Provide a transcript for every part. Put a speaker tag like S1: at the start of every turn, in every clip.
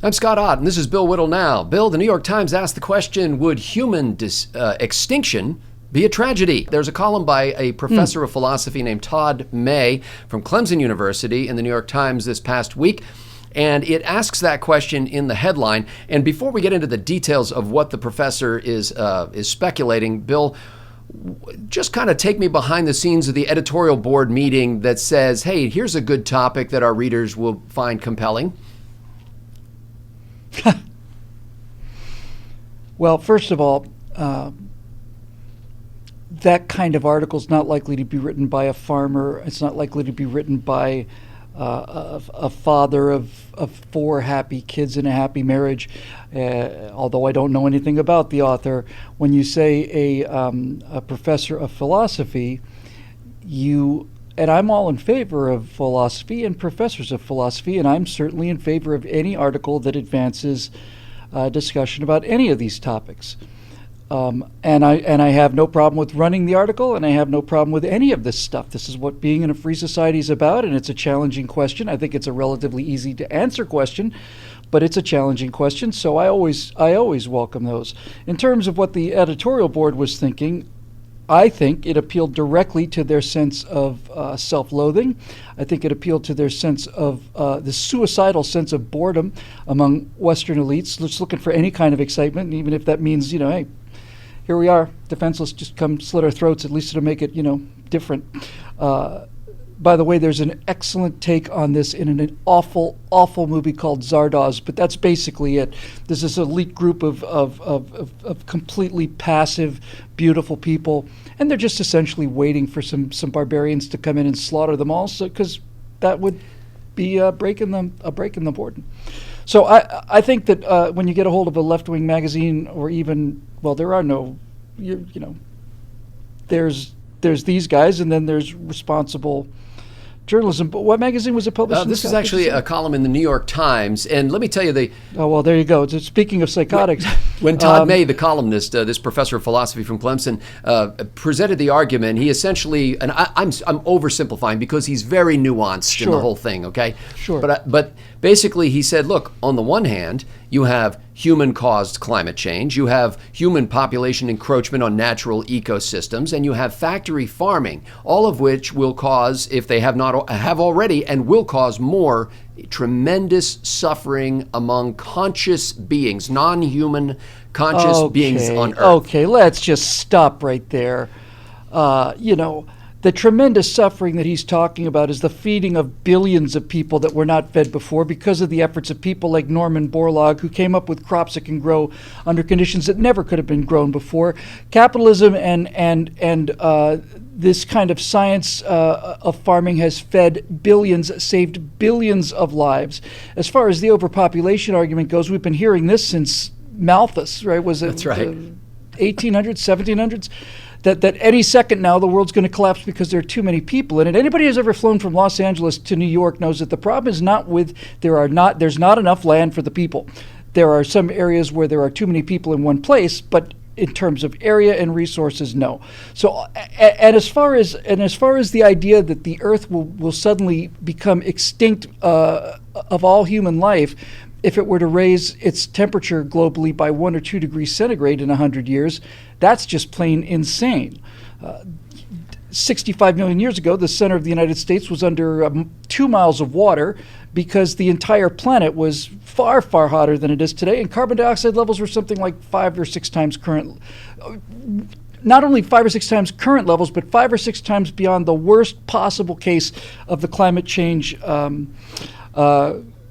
S1: I'm Scott Ott, and this is Bill Whittle Now. Bill, the New York Times asked the question, would human extinction be a tragedy? There's a column by a professor of philosophy named Todd May from Clemson University in the New York Times this past week, and it asks that question in the headline. And before we get into the details of what the professor is speculating, Bill, just kind of take me behind the scenes of the editorial board meeting that says, hey, here's a good topic that our readers will find compelling.
S2: Well, first of all, that kind of article is not likely to be written by a farmer. It's not likely to be written by a father of 4 happy kids in a happy marriage, although I don't know anything about the author. When you say a professor of philosophy, and I'm all in favor of philosophy and professors of philosophy, and I'm certainly in favor of any article that advances discussion about any of these topics. And I have no problem with running the article, and I have no problem with any of this stuff. This is what being in a free society is about, and it's a challenging question. I think it's a relatively easy to answer question, but it's a challenging question, so I always welcome those. In terms of what the editorial board was thinking, I think it appealed directly to their sense of self-loathing. I think it appealed to their sense of the suicidal sense of boredom among Western elites, just looking for any kind of excitement, even if that means, hey, here we are, defenseless, just come slit our throats. At least it'll make it, different. By the way, there's an excellent take on this in an awful, awful movie called Zardoz, but that's basically it. There's this elite group of completely passive, beautiful people, and they're just essentially waiting for some barbarians to come in and slaughter them all, because that would be breaking the board. So I think that when you get a hold of a left-wing magazine, or even, well, there are no, there's these guys, and then there's responsible journalism. But what magazine was it published?
S1: This is actually a column in the New York Times, and let me tell you,
S2: oh, well, there you go. Speaking of psychotics,
S1: when Todd May, the columnist, this professor of philosophy from Clemson, presented the argument, he essentially, and I'm oversimplifying because he's very nuanced in the whole thing. Okay,
S2: sure.
S1: But basically, he said, look, on the one hand, you have human-caused climate change, you have human population encroachment on natural ecosystems, and you have factory farming, all of which will cause, if they have already, and will cause more, tremendous suffering among conscious beings, non-human conscious beings on Earth.
S2: Okay, let's just stop right there. The tremendous suffering that he's talking about is the feeding of billions of people that were not fed before because of the efforts of people like Norman Borlaug, who came up with crops that can grow under conditions that never could have been grown before. Capitalism and this kind of science of farming has fed billions, saved billions of lives. As far as the overpopulation argument goes, we've been hearing this since Malthus, right?
S1: That's right.
S2: 1800s, 1700s? That any second now the world's going to collapse because there are too many people in it. Anybody who's ever flown from Los Angeles to New York knows that the problem is not with there's not enough land for the people. There are some areas where there are too many people in one place, but in terms of area and resources, no. So, and as far as the idea that the Earth will suddenly become extinct of all human life, if it were to raise its temperature globally by 1 or 2 degrees centigrade in 100 years, that's just plain insane. 65 million years ago, the center of the United States was under 2 miles of water because the entire planet was far, far hotter than it is today, and carbon dioxide levels were something like 5 or 6 times current. Not only 5 or 6 times current levels, but 5 or 6 times beyond the worst possible case of the climate change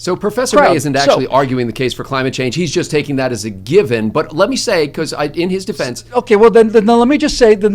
S1: So Professor May isn't actually arguing the case for climate change. He's just taking that as a given. But let me say, because in his defense,
S2: okay, well then let me just say that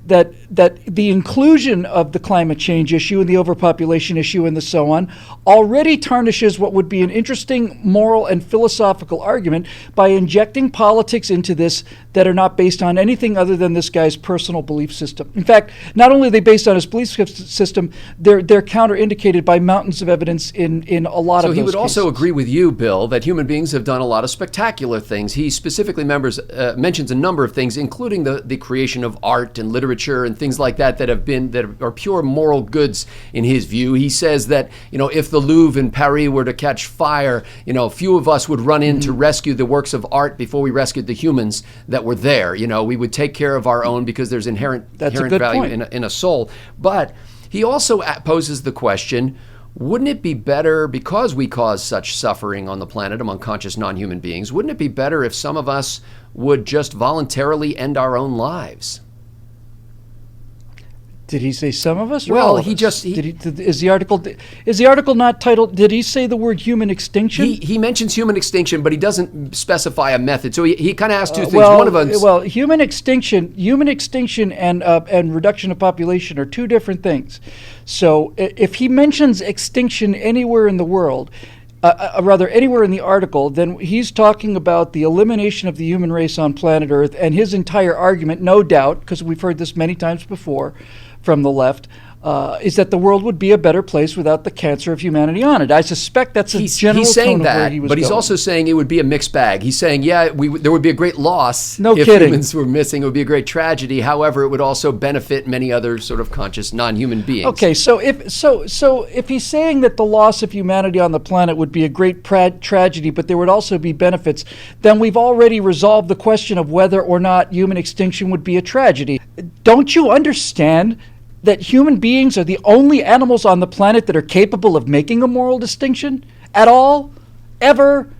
S2: the inclusion of the climate change issue and the overpopulation issue and the so on already tarnishes what would be an interesting moral and philosophical argument by injecting politics into this that are not based on anything other than this guy's personal belief system. In fact, not only are they based on his belief system, they're counter-indicated by mountains of evidence in a lot of those
S1: So he would also
S2: cases.
S1: agree with you, Bill, that human beings have done a lot of spectacular things. He specifically mentions a number of things, including the creation of art and literature and things like that that are pure moral goods in his view. He says that, if the Louvre in Paris were to catch fire, few of us would run in to rescue the works of art before we rescued the humans that were there. We would take care of our own because there's inherent value in a soul. But he also poses the question, wouldn't it be better, because we cause such suffering on the planet among conscious non-human beings, wouldn't it be better if some of us would just voluntarily end our own lives?
S2: Did he say some of us? Or
S1: Well,
S2: all of
S1: he
S2: us?
S1: just-
S2: Is the article not titled? Did he say the word human extinction?
S1: He mentions human extinction, but he doesn't specify a method. So he kind of has two things.
S2: Well,
S1: One of them,
S2: well, human extinction and reduction of population are two different things. So if he mentions extinction anywhere in the world, rather anywhere in the article, then he's talking about the elimination of the human race on planet Earth, and his entire argument, no doubt, because we've heard this many times before from the left, is that the world would be a better place without the cancer of humanity on it. I suspect that's a general
S1: he's saying
S2: tone of where
S1: that,
S2: he was
S1: but he's
S2: going.
S1: also saying it would be a mixed bag. He's saying, there would be a great loss
S2: No
S1: if
S2: kidding.
S1: humans were missing. It would be a great tragedy. However, it would also benefit many other sort of conscious non-human beings.
S2: Okay, so if he's saying that the loss of humanity on the planet would be a great tragedy, but there would also be benefits, then we've already resolved the question of whether or not human extinction would be a tragedy. Don't you understand that human beings are the only animals on the planet that are capable of making a moral distinction at all? Ever?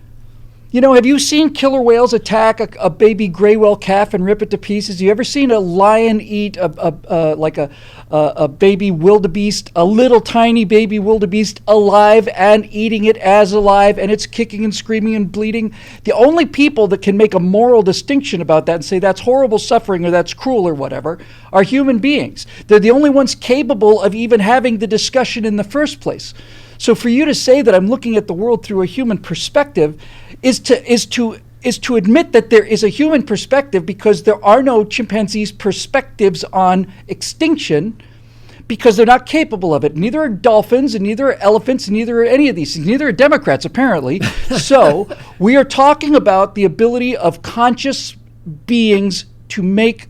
S2: Have you seen killer whales attack a baby gray whale calf and rip it to pieces? Have you ever seen a lion eat a baby wildebeest, a little tiny baby wildebeest alive and eating it as alive, and it's kicking and screaming and bleeding? The only people that can make a moral distinction about that and say that's horrible suffering or that's cruel or whatever are human beings. They're the only ones capable of even having the discussion in the first place. So for you to say that I'm looking at the world through a human perspective is to admit that there is a human perspective, because there are no chimpanzees' perspectives on extinction, because they're not capable of it. Neither are dolphins, and neither are elephants, and neither are any of these things. Neither are Democrats, apparently. So we are talking about the ability of conscious beings to make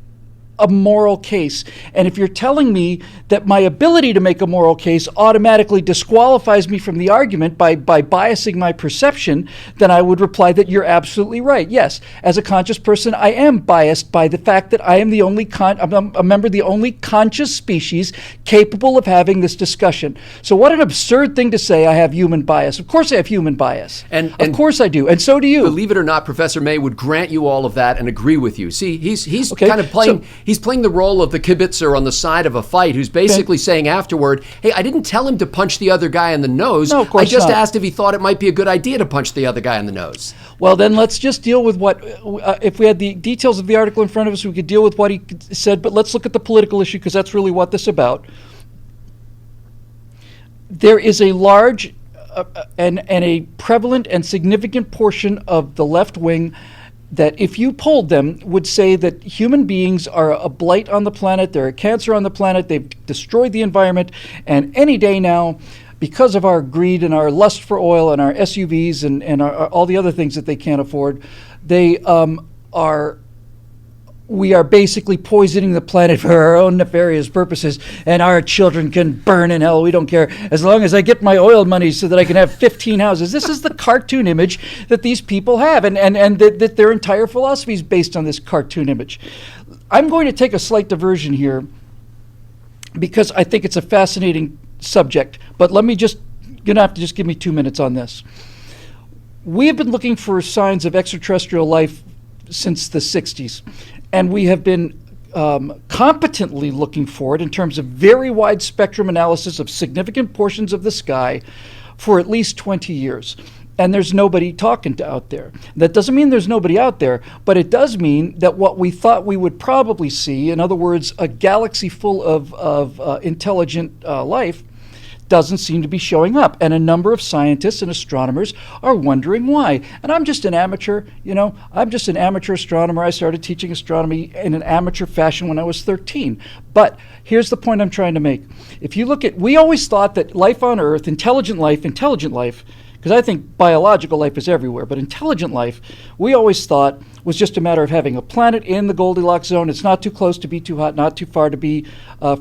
S2: a moral case. And if you're telling me that my ability to make a moral case automatically disqualifies me from the argument by biasing my perception, then I would reply that you're absolutely right. Yes, as a conscious person, I am biased by the fact that I am the only I'm a member of the only conscious species capable of having this discussion. So what an absurd thing to say, I have human bias. Of course I have human bias.
S1: And
S2: of course I do. And so do you.
S1: Believe it or not, Professor May would grant you all of that and agree with you. See, he's
S2: Okay,
S1: kind of playing.
S2: so-
S1: He's playing the role of the kibitzer on the side of a fight, who's basically saying afterward, "Hey, I didn't tell him to punch the other guy in the nose.
S2: No, of course
S1: I just
S2: not.
S1: asked if he thought it might be a good idea to punch the other guy in the nose."
S2: Well, then let's just deal with what, if we had the details of the article in front of us, we could deal with what he said, but let's look at the political issue, because that's really what this is about. There is a large and a prevalent and significant portion of the left wing that, if you polled them, would say that human beings are a blight on the planet, they're a cancer on the planet, they've destroyed the environment, and any day now, because of our greed and our lust for oil and our SUVs and all the other things that they can't afford, we are basically poisoning the planet for our own nefarious purposes, and our children can burn in hell. We don't care, as long as I get my oil money so that I can have 15 houses. This is the cartoon image that these people have, and that their entire philosophy is based on this cartoon image. I'm going to take a slight diversion here, because I think it's a fascinating subject, but you're going to have to just give me 2 minutes on this. We have been looking for signs of extraterrestrial life since the 60s. And we have been competently looking for it in terms of very wide spectrum analysis of significant portions of the sky for at least 20 years. And there's nobody talking out there. That doesn't mean there's nobody out there, but it does mean that what we thought we would probably see, in other words, a galaxy full of intelligent life, doesn't seem to be showing up. And a number of scientists and astronomers are wondering why. And I'm just an amateur, I'm just an amateur astronomer. I started teaching astronomy in an amateur fashion when I was 13. But here's the point I'm trying to make. If you look at, we always thought that life on Earth, intelligent life, because I think biological life is everywhere, but intelligent life, we always thought was just a matter of having a planet in the Goldilocks zone. It's not too close to be too hot, not too far to be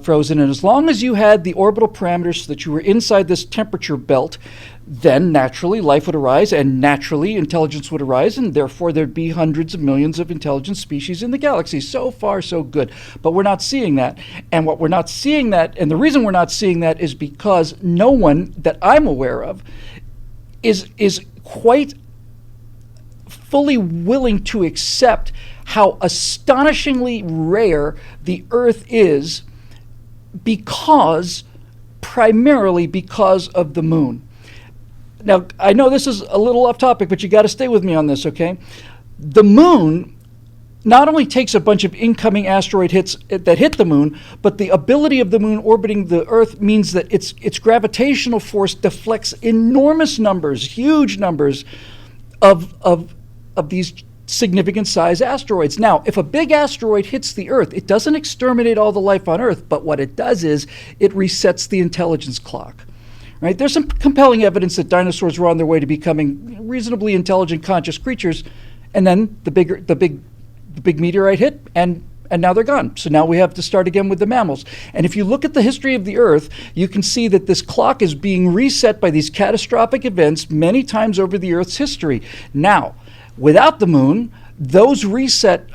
S2: frozen. And as long as you had the orbital parameters so that you were inside this temperature belt, then naturally life would arise, and naturally intelligence would arise, and therefore there'd be hundreds of millions of intelligent species in the galaxy. So far, so good. But we're not seeing that. And what we're not seeing that, and the reason we're not seeing that is because no one that I'm aware of is quite fully willing to accept how astonishingly rare the Earth is, primarily because of the moon. Now, I know this is a little off topic, but you got to stay with me on this, okay? The moon not only takes a bunch of incoming asteroid hits that hit the moon, but the ability of the moon orbiting the Earth means that its gravitational force deflects enormous numbers, huge numbers of these significant size asteroids. Now, if a big asteroid hits the Earth, it doesn't exterminate all the life on Earth, but what it does is it resets the intelligence clock. Right? There's some compelling evidence that dinosaurs were on their way to becoming reasonably intelligent, conscious creatures, and then the big meteorite hit, and now they're gone. So now we have to start again with the mammals. And if you look at the history of the Earth, you can see that this clock is being reset by these catastrophic events many times over the Earth's history. Now, without the moon, those reset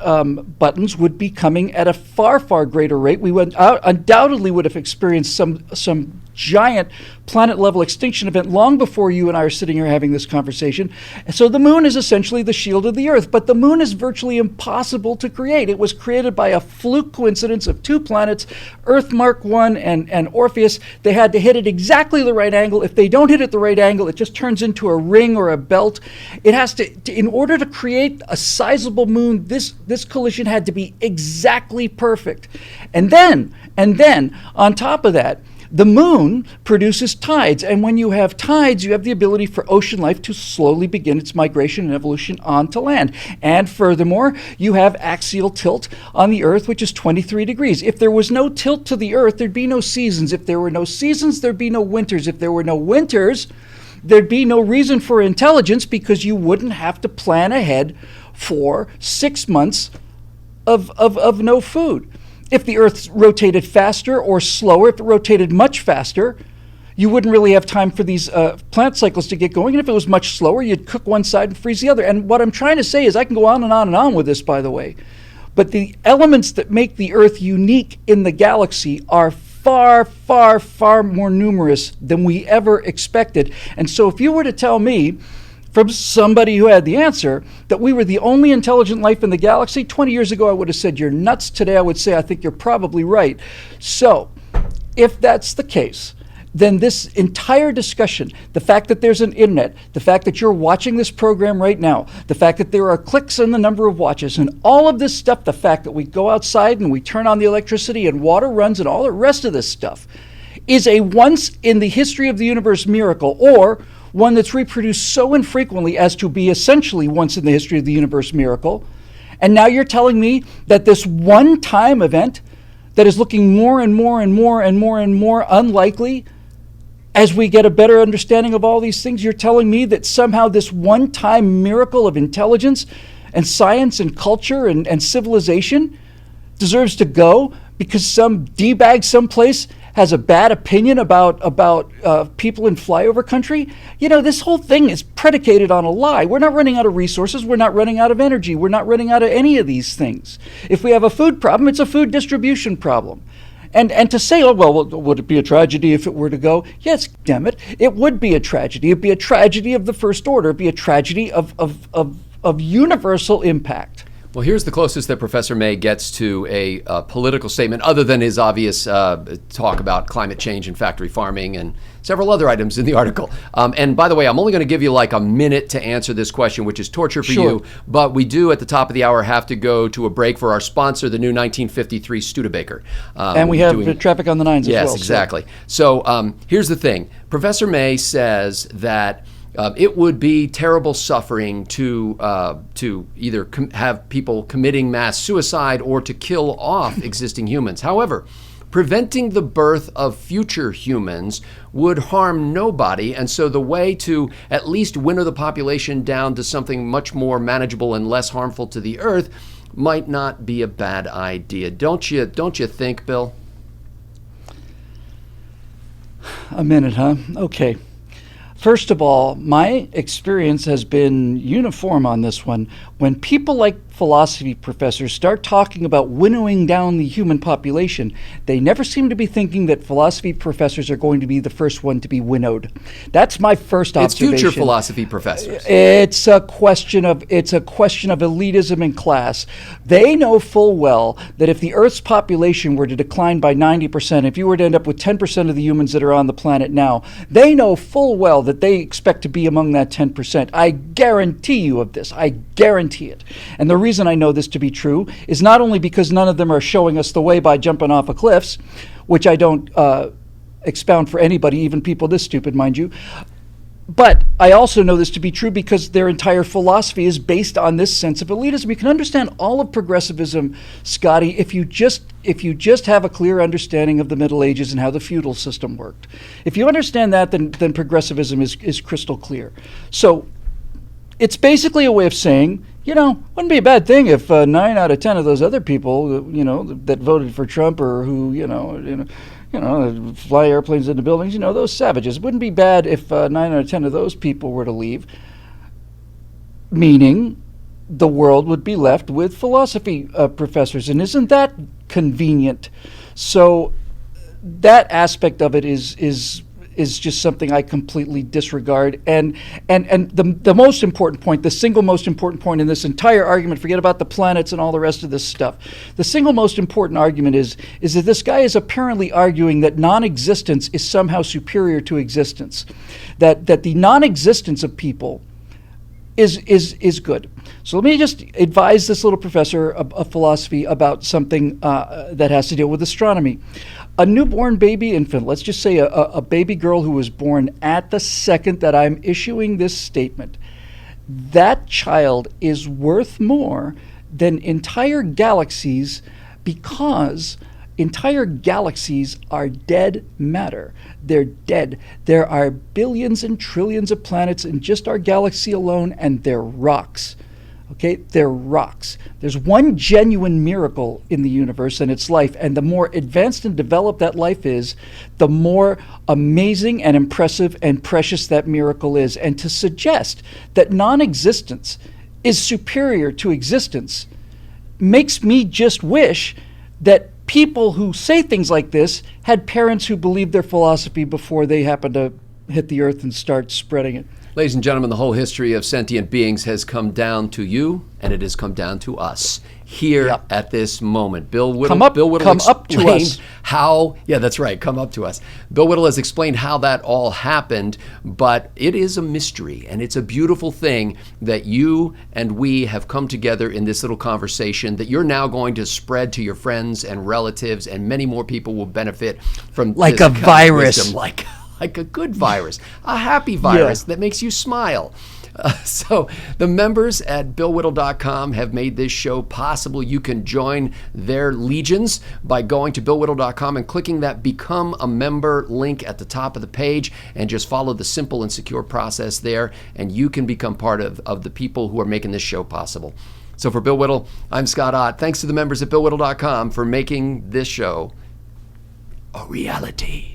S2: buttons would be coming at a far, far greater rate. We would undoubtedly would have experienced some giant planet-level extinction event long before you and I are sitting here having this conversation. So the moon is essentially the shield of the Earth, but the moon is virtually impossible to create. It was created by a fluke coincidence of two planets, Earth Mark I and Orpheus. They had to hit it exactly the right angle. If they don't hit it the right angle, it just turns into a ring or a belt. It has to in order to create a sizable moon, this collision had to be exactly perfect. And then on top of that, the moon produces tides, and when you have tides, you have the ability for ocean life to slowly begin its migration and evolution onto land. And furthermore, you have axial tilt on the Earth, which is 23 degrees. If there was no tilt to the Earth, there'd be no seasons. If there were no seasons, there'd be no winters. If there were no winters, there'd be no reason for intelligence, because you wouldn't have to plan ahead for 6 months of no food. If the Earth rotated faster or slower, if it rotated much faster, you wouldn't really have time for these plant cycles to get going. And if it was much slower, you'd cook one side and freeze the other. And what I'm trying to say is, I can go on and on and on with this, by the way, but the elements that make the Earth unique in the galaxy are far, far, far more numerous than we ever expected. And so if you were to tell me, from somebody who had the answer, that we were the only intelligent life in the galaxy, 20 years ago I would have said you're nuts. Today I would say I think you're probably right. So if that's the case, then this entire discussion, the fact that there's an internet, the fact that you're watching this program right now, the fact that there are clicks in the number of watches, and all of this stuff, the fact that we go outside and we turn on the electricity and water runs and all the rest of this stuff, is a once in the history of the universe miracle, or one that's reproduced so infrequently as to be essentially once in the history of the universe miracle. And now you're telling me that this one-time event that is looking more and more and more and more and more unlikely as we get a better understanding of all these things, you're telling me that somehow this one-time miracle of intelligence and science and culture and civilization deserves to go because some D-bag someplace has a bad opinion about people in flyover country? You know, this whole thing is predicated on a lie. We're not running out of resources. We're not running out of energy. We're not running out of any of these things. If we have a food problem, it's a food distribution problem. And to say, oh, well, would it be a tragedy if it were to go? Yes, damn it, it would be a tragedy. It'd be a tragedy of the first order. It'd be a tragedy of universal impact.
S1: Well, here's the closest that Professor May gets to a political statement, other than his obvious talk about climate change and factory farming and several other items in the article. And by the way, I'm only going to give you like a minute to answer this question, which is torture for you. But we do, at the top of the hour, have to go to a break for our sponsor, the new 1953 Studebaker.
S2: And we have traffic on the nines as well.
S1: Yes, exactly. So here's the thing. Professor May says that it would be terrible suffering to either have people committing mass suicide or to kill off existing humans. However, preventing the birth of future humans would harm nobody. And so the way to at least winnow the population down to something much more manageable and less harmful to the earth might not be a bad idea. Don't you think, Bill?
S2: A minute, huh? Okay. First of all, my experience has been uniform on this one. When people like philosophy professors start talking about winnowing down the human population, they never seem to be thinking that philosophy professors are going to be the first one to be winnowed. That's my first observation.
S1: It's future philosophy professors.
S2: It's a question of elitism in class. They know full well that if the Earth's population were to decline by 90%, if you were to end up with 10% of the humans that are on the planet now, they know full well that they expect to be among that 10%. I guarantee you of this. I guarantee it. And the reason I know this to be true is not only because none of them are showing us the way by jumping off of cliffs, which I don't expound for anybody, even people this stupid, mind you, but I also know this to be true because their entire philosophy is based on this sense of elitism. You can understand all of progressivism, Scotty, if you just have a clear understanding of the Middle Ages and how the feudal system worked. If you understand that, then progressivism is crystal clear. So it's basically a way of saying, wouldn't be a bad thing if 9 out of 10 of those other people, that voted for Trump or who, fly airplanes into buildings, those savages. It wouldn't be bad if 9 out of 10 of those people were to leave, meaning the world would be left with philosophy professors. And isn't that convenient? So that aspect of it is just something I completely disregard. And the most important point, the single most important point in this entire argument, forget about the planets and all the rest of this stuff, the single most important argument is that this guy is apparently arguing that non-existence is somehow superior to existence, that the non-existence of people is good. So let me just advise this little professor of philosophy about something that has to deal with astronomy. A newborn baby infant, let's just say a baby girl who was born at the second that I'm issuing this statement, that child is worth more than entire galaxies, because entire galaxies are dead matter. They're dead. There are billions and trillions of planets in just our galaxy alone, and they're rocks. Okay, they're rocks. There's one genuine miracle in the universe, and it's life. And the more advanced and developed that life is, the more amazing and impressive and precious that miracle is. And to suggest that non-existence is superior to existence makes me just wish that people who say things like this had parents who believed their philosophy before they happened to hit the earth and start spreading it.
S1: Ladies and gentlemen, the whole history of sentient beings has come down to you, and it has come down to us here at this moment. Bill Whittle explained how, that's right, come up to us. Bill Whittle has explained how that all happened, but it is a mystery, and it's a beautiful thing that you and we have come together in this little conversation that you're now going to spread to your friends and relatives, and many more people will benefit from
S2: like
S1: this
S2: a virus.
S1: Wisdom, like a good virus, a happy virus that makes you smile. So the members at BillWhittle.com have made this show possible. You can join their legions by going to BillWhittle.com and clicking that Become a Member link at the top of the page, and just follow the simple and secure process there, and you can become part of the people who are making this show possible. So for Bill Whittle, I'm Scott Ott. Thanks to the members at BillWhittle.com for making this show a reality.